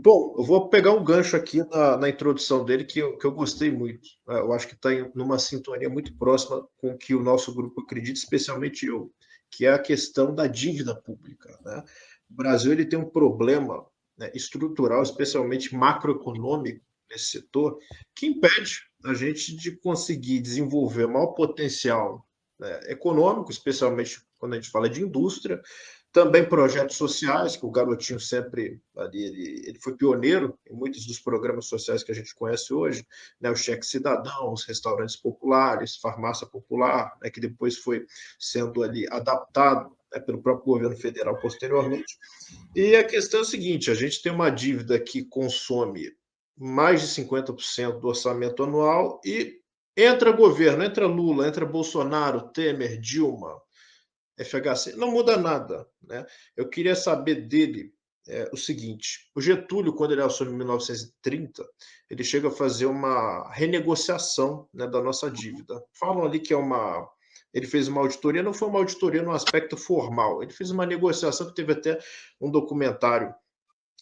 Bom, eu vou pegar um gancho aqui na introdução dele que eu gostei muito. Eu acho que está numa sintonia muito próxima com o que o nosso grupo acredita, especialmente eu, que é a questão da dívida pública, né? O Brasil ele tem um problema, né, estrutural, especialmente macroeconômico, nesse setor, que impede a gente de conseguir desenvolver o maior potencial, né, econômico, especialmente quando a gente fala de indústria, também projetos sociais, que o Garotinho sempre ali, ele foi pioneiro em muitos dos programas sociais que a gente conhece hoje, né? O Cheque Cidadão, os restaurantes populares, farmácia popular, né? Que depois foi sendo ali adaptado, né, pelo próprio governo federal posteriormente. E a questão é a seguinte: a gente tem uma dívida que consome mais de 50% do orçamento anual e entra governo, entra Lula, entra Bolsonaro, Temer, Dilma, FHC, não muda nada, né? Eu queria saber dele o seguinte: o Getúlio, quando ele assume em 1930, ele chega a fazer uma renegociação, né, da nossa dívida. Falam ali que ele fez uma auditoria, não foi uma auditoria no aspecto formal, ele fez uma negociação que teve até um documentário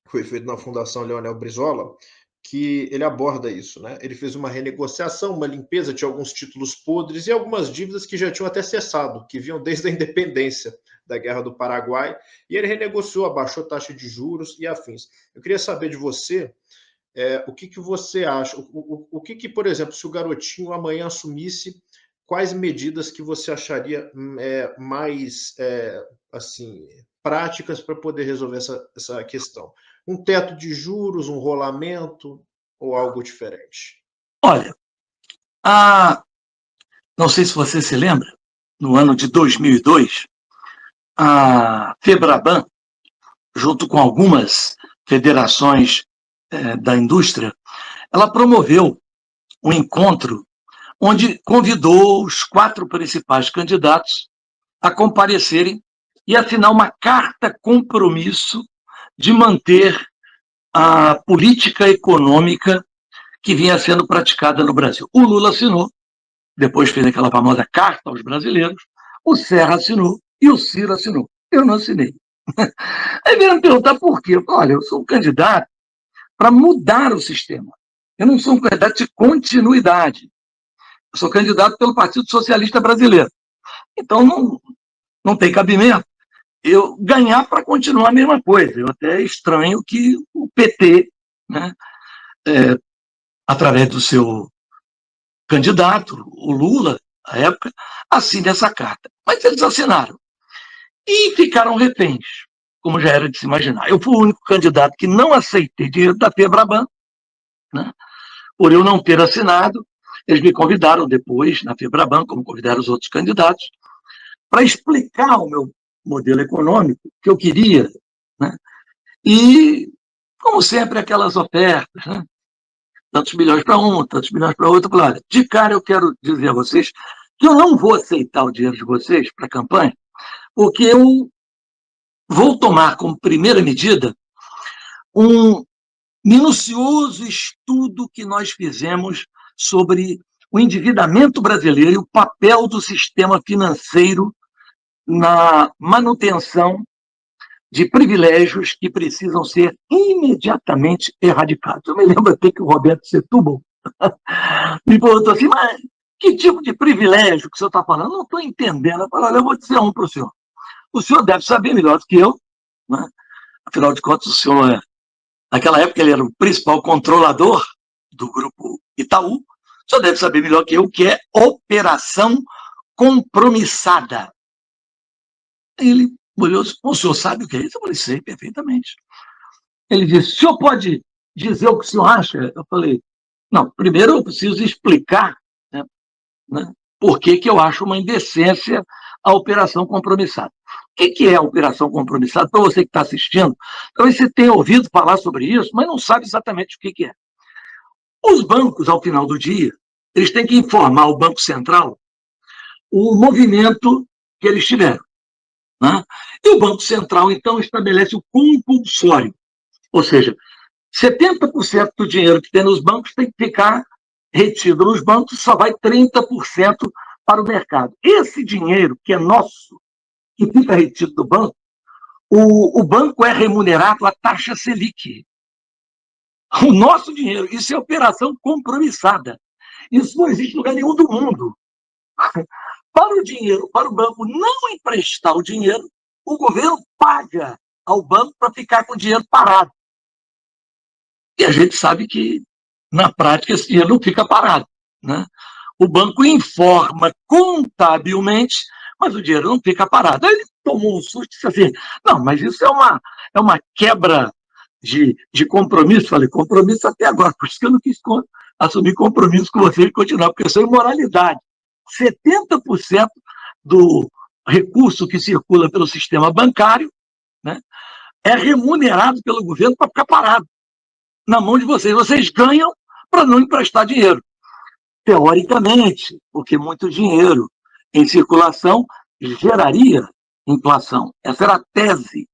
que foi feito na Fundação Leonel Brizola, que ele aborda isso, né? Ele fez uma renegociação, uma limpeza, tinha alguns títulos podres e algumas dívidas que já tinham até cessado, que vinham desde a independência da Guerra do Paraguai, e ele renegociou, abaixou a taxa de juros e afins. Eu queria saber de você, o que, que você acha, o que, por exemplo, se o Garotinho amanhã assumisse, quais medidas que você acharia mais assim, práticas para poder resolver essa questão? Um teto de juros, um rolamento ou algo diferente? Olha, não sei se você se lembra, no ano de 2002, a Febraban, junto com algumas federações da indústria, ela promoveu um encontro onde convidou os 4 principais candidatos a comparecerem e assinar uma carta compromisso de manter a política econômica que vinha sendo praticada no Brasil. O Lula assinou, depois fez aquela famosa carta aos brasileiros, o Serra assinou e o Ciro assinou. Eu não assinei. Aí vieram me perguntar por quê. Olha, eu sou um candidato para mudar o sistema. Eu não sou um candidato de continuidade. Eu sou candidato pelo Partido Socialista Brasileiro. Então, não tem cabimento eu ganhar para continuar a mesma coisa. Eu até estranho que o PT, né, através do seu candidato, o Lula, à época, assine essa carta. Mas eles assinaram. E ficaram reféns, como já era de se imaginar. Eu fui o único candidato que não aceitei dinheiro da Febraban, né, por eu não ter assinado. Eles me convidaram depois, na Febraban, como convidaram os outros candidatos, para explicar o meu modelo econômico que eu queria, né? E, como sempre, aquelas ofertas, né? Tantos milhões para um, tantos milhões para outro. Claro, de cara eu quero dizer a vocês que eu não vou aceitar o dinheiro de vocês para a campanha, porque eu vou tomar como primeira medida um minucioso estudo que nós fizemos sobre o endividamento brasileiro e o papel do sistema financeiro na manutenção de privilégios que precisam ser imediatamente erradicados. Eu me lembro até que o Roberto Setúbal me perguntou assim, mas que tipo de privilégio que o senhor está falando? Eu não estou entendendo. Eu falei, olha, eu vou dizer um para o senhor. O senhor deve saber melhor do que eu, né? Afinal de contas, o senhor, naquela época, ele era o principal controlador do grupo Itaú. O senhor deve saber melhor que eu o que é operação compromissada. Ele olhou, o senhor sabe o que é isso? Eu falei, sei perfeitamente. Ele disse, o senhor pode dizer o que o senhor acha? Eu falei, não, primeiro eu preciso explicar, né, por que eu acho uma indecência a operação compromissada. O que é a operação compromissada? Para você que está assistindo, talvez você tenha ouvido falar sobre isso, mas não sabe exatamente o que é. Os bancos, ao final do dia, eles têm que informar o Banco Central o movimento que eles tiveram, né? E o Banco Central, então, estabelece o compulsório, ou seja, 70% do dinheiro que tem nos bancos tem que ficar retido nos bancos, só vai 30% para o mercado. Esse dinheiro que é nosso, que fica retido do banco, o banco é remunerado a taxa Selic. o nosso dinheiro. Isso é operação compromissada. Isso não existe em lugar nenhum do mundo. Para o dinheiro, para o banco não emprestar o dinheiro, o governo paga ao banco para ficar com o dinheiro parado. E a gente sabe que, na prática, esse dinheiro não fica parado, né? O banco informa contabilmente, mas o dinheiro não fica parado. Aí ele tomou um susto e disse assim, não, mas isso é uma quebra de compromisso. Falei, compromisso até agora, por isso que eu não quis assumir compromisso com você e continuar, porque isso é imoralidade. 70% do recurso que circula pelo sistema bancário, né, é remunerado pelo governo para ficar parado na mão de vocês. Vocês ganham para não emprestar dinheiro. Teoricamente, porque muito dinheiro em circulação geraria inflação. Essa era a tese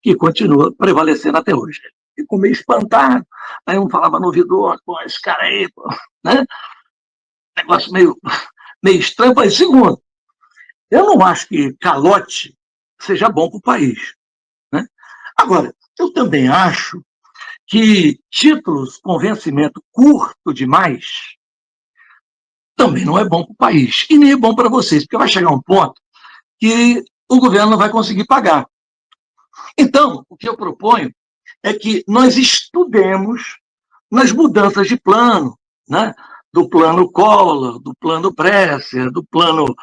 que continua prevalecendo até hoje. Ficou meio espantado, aí um falava no ouvido, pô, esse cara aí, pô, né? Negócio meio estranho. Mas, segundo, eu não acho que calote seja bom para o país, né? Agora, eu também acho que títulos com vencimento curto demais também não é bom para o país. E nem é bom para vocês, porque vai chegar um ponto que o governo não vai conseguir pagar. Então, o que eu proponho é que nós estudemos nas mudanças de plano, né? Do plano Collor, do plano Bresser, do plano,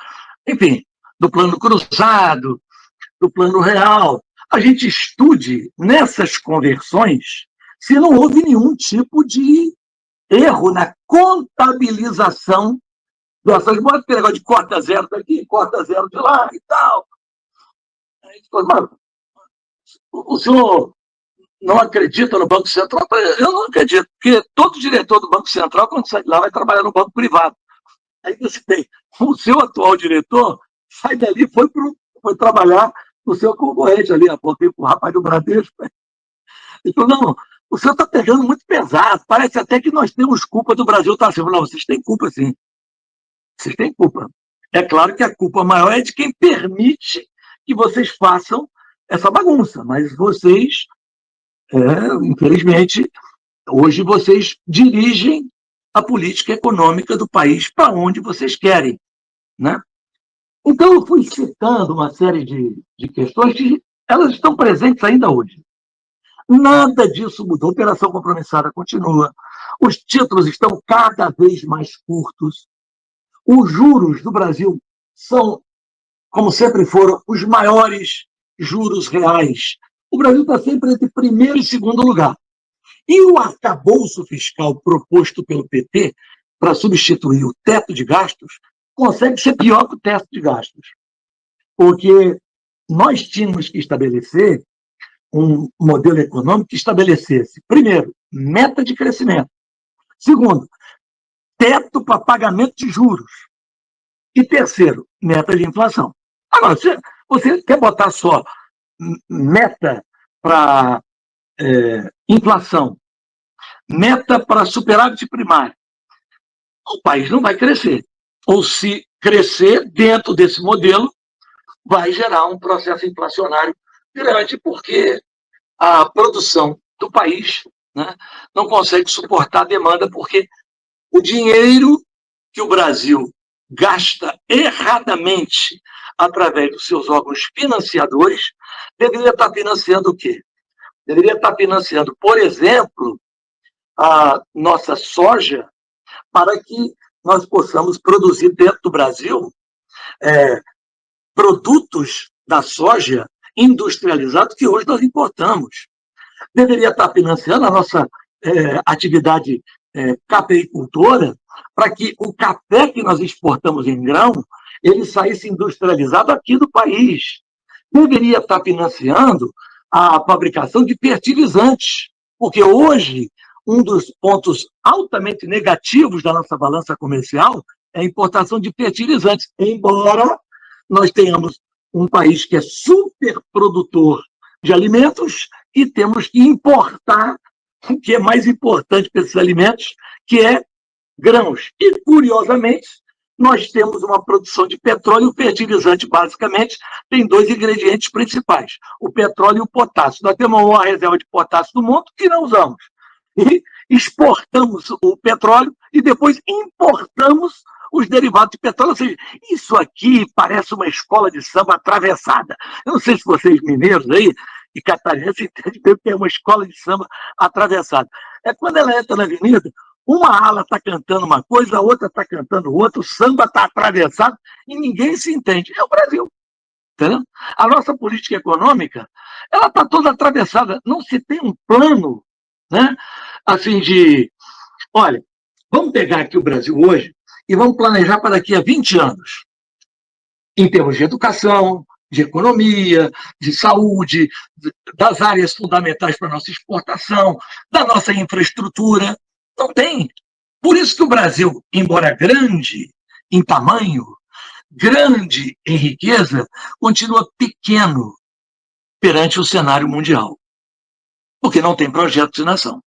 enfim, do plano cruzado, do plano real. A gente estude nessas conversões se não houve nenhum tipo de erro na contabilização dessas moedas, porque negócio de corta zero daqui, corta zero de lá e tal. Aí, o senhor não acredita no Banco Central? Eu não acredito, porque todo diretor do Banco Central, quando sai de lá, vai trabalhar no banco privado. Aí você tem o seu atual diretor, sai dali, foi trabalhar no seu concorrente ali, apontei para o rapaz do Bradesco. Então, não, o senhor está pegando muito pesado, parece até que nós temos culpa do Brasil estar assim. Não, vocês têm culpa, sim. Vocês têm culpa. É claro que a culpa maior é de quem permite que vocês façam essa bagunça, mas vocês, infelizmente, hoje vocês dirigem a política econômica do país para onde vocês querem, né? Então, eu fui citando uma série de questões que elas estão presentes ainda hoje. Nada disso mudou. A operação compromissada continua. Os títulos estão cada vez mais curtos. Os juros do Brasil são, como sempre foram, os maiores juros reais. O Brasil está sempre entre primeiro e segundo lugar. E o arcabouço fiscal proposto pelo PT para substituir o teto de gastos consegue ser pior que o teto de gastos. Porque nós tínhamos que estabelecer um modelo econômico que estabelecesse, primeiro, meta de crescimento. Segundo, teto para pagamento de juros. E terceiro, meta de inflação. Agora, você quer botar só meta para inflação, meta para superávit primário, o país não vai crescer. Ou se crescer dentro desse modelo, vai gerar um processo inflacionário grande, porque a produção do país, né, não consegue suportar a demanda, porque o dinheiro que o Brasil gasta erradamente através dos seus órgãos financiadores deveria estar financiando o quê? Deveria estar financiando, por exemplo, a nossa soja, para que nós possamos produzir dentro do Brasil produtos da soja industrializados que hoje nós importamos. Deveria estar financiando a nossa atividade cafeicultora, para que o café que nós exportamos em grão, ele saísse industrializado aqui do país. Deveria estar financiando a fabricação de fertilizantes, porque hoje um dos pontos altamente negativos da nossa balança comercial é a importação de fertilizantes, embora nós tenhamos um país que é super produtor de alimentos e temos que importar o que é mais importante para esses alimentos, que é grãos. E, curiosamente, nós temos uma produção de petróleo e o fertilizante, basicamente, tem dois ingredientes principais, o petróleo e o potássio. Nós temos a maior reserva de potássio do mundo que não usamos. exportamos o petróleo e depois importamos os derivados de petróleo. Ou seja, isso aqui parece uma escola de samba atravessada. Eu não sei se vocês mineiros aí e catarinenses entendem bem o que é uma escola de samba atravessada. É quando ela entra na avenida, uma ala está cantando uma coisa, a outra está cantando outra, o samba está atravessado e ninguém se entende. É o Brasil. Entendeu? A nossa política econômica, ela está toda atravessada. Não se tem um plano, né? Assim de, olha, vamos pegar aqui o Brasil hoje e vamos planejar para daqui a 20 anos, em termos de educação, de economia, de saúde, das áreas fundamentais para a nossa exportação, da nossa infraestrutura. Não tem. Por isso que o Brasil, embora grande em tamanho, grande em riqueza, continua pequeno perante o cenário mundial, porque não tem projeto de nação.